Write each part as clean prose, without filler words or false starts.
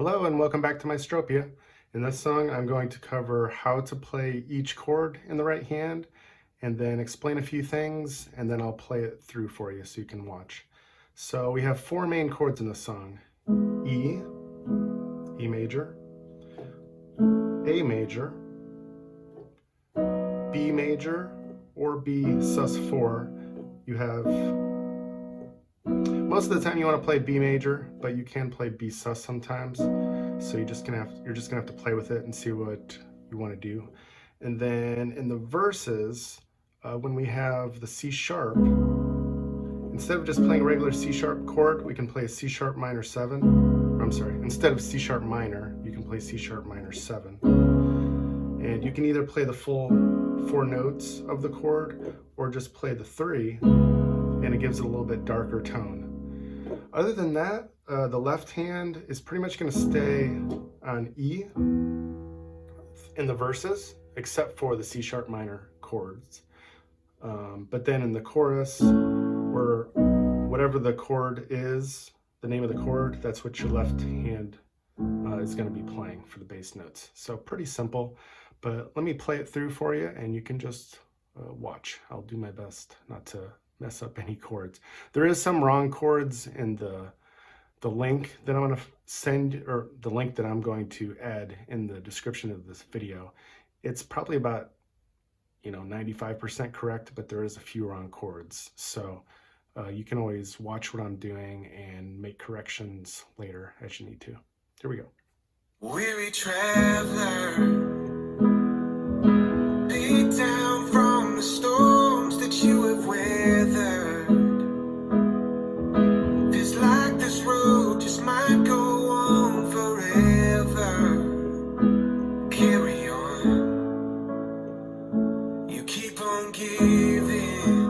Hello and welcome back to Maestropia. In this song, I'm going to cover how to play each chord in the right hand and then explain a few things, and then I'll play it through for you so you can watch. So we have four main chords in this song: E, E major, A major, B major, or B sus4. You have, most of the time you want to play B major, but you can play B sus sometimes. So you're just gonna have to play with it and see what you want to do. And then in the verses, when we have the C sharp, instead of just playing a regular C sharp chord, we can play a C sharp minor 7. Or, I'm sorry, instead of C sharp minor, you can play C sharp minor 7. And you can either play the full 4 notes of the chord or just play the 3, and it gives it a little bit darker tone. Other than that, the left hand is pretty much going to stay on E in the verses, except for the C sharp minor chords. But then in the chorus, or whatever the chord is, the name of the chord, that's what your left hand is going to be playing for the bass notes. So pretty simple, but let me play it through for you and you can just watch. I'll do my best not to mess up any chords. There is some wrong chords in the link that I'm going to send, or the link that I'm going to add in the description of this video. It's probably about 95% correct, but there is a few wrong chords. So you can always watch what I'm doing and make corrections later as you need to. Here we go. Weary traveler, beat down from the storms that you have weathered. Feels like this road just might go on forever. Carry on, you keep on giving,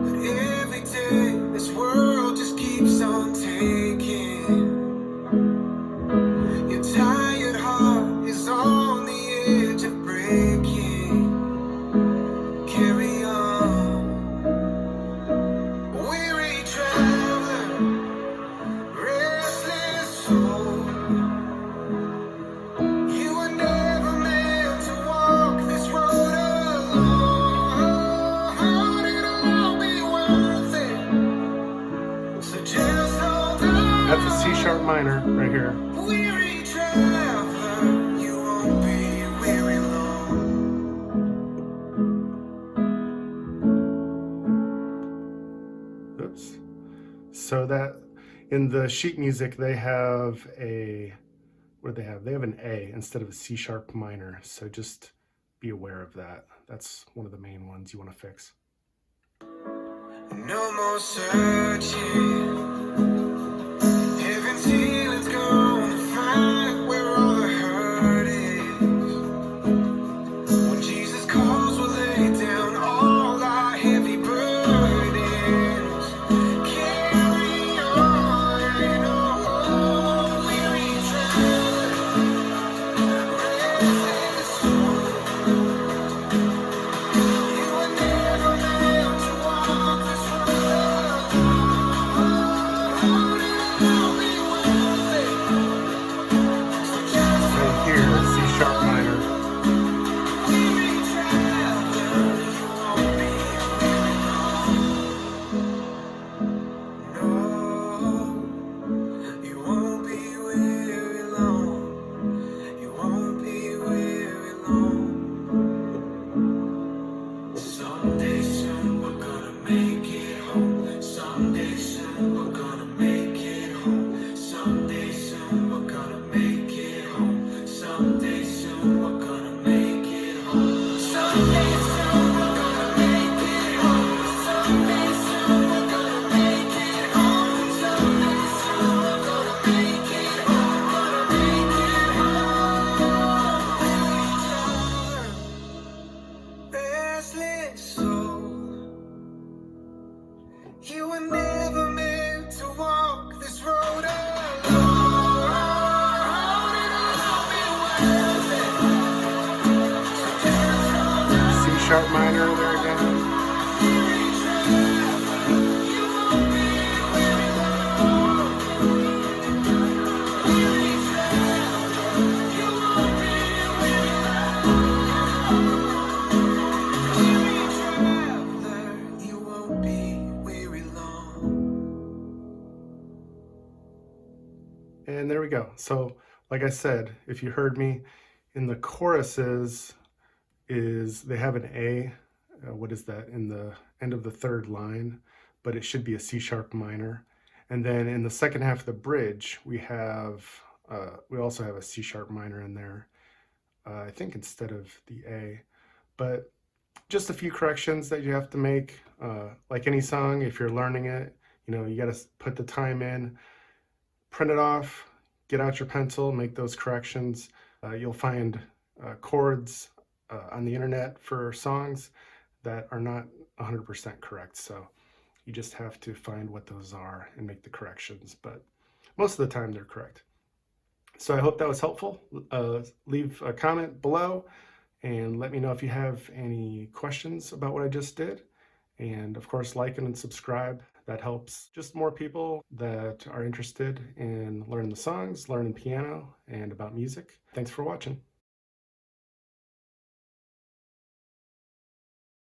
but every day this world just keeps on taking. Your tired heart is on the edge of breaking. Carry on, weary traveler, restless soul. You were never meant to walk this road alone. It'll all be worth it. So just hold on. That's a C sharp minor right here. Weary traveler, you won't be weary long. Oops. So that in the sheet music, they have a, what do they have? They have an A instead of a C sharp minor. So just be aware of that. That's one of the main ones you want to fix. No more searching. Heaven's healing's gonna find where all the hurt is. When Jesus calls, we'll lay down all our heavy burdens. Carry on, weary traveler, restless soul. You were never meant to walk this road alone. It'll be worth it. So just Right here, C sharp minor. weary traveler, you won't be weary long. No, you won't be weary long. You won't be weary long. Someday soon we're gonna make it home. Someday soon we're gonna make it home. Someday soon we're gonna make it home. Someday soon we're gonna make it home. Someday soon we're gonna make it home. Someday soon we're gonna make it home. Someday soon we're gonna make it home. Gonna make it home. Restless soul, you were never meant to walk this road alone. It'll all be worth it. So just hold on. C sharp minor there again. Weary traveler, you won't be weary long. And there we go. So, like I said, if you heard me in the choruses, is they have an A. What is that in the end of the third line? But it should be a C sharp minor. And then in the second half of the bridge, we also have a C sharp minor in there. I think instead of the A. But just a few corrections that you have to make. Like any song, if you're learning it, you got to put the time in, print it off, get out your pencil, make those corrections. You'll find chords on the internet for songs that are not 100% correct. So you just have to find what those are and make the corrections. But most of the time, they're correct. So I hope that was helpful. Leave a comment below and let me know if you have any questions about what I just did. And of course, like and subscribe. That helps just more people that are interested in learning the songs, learning piano, and about music. Thanks for watching.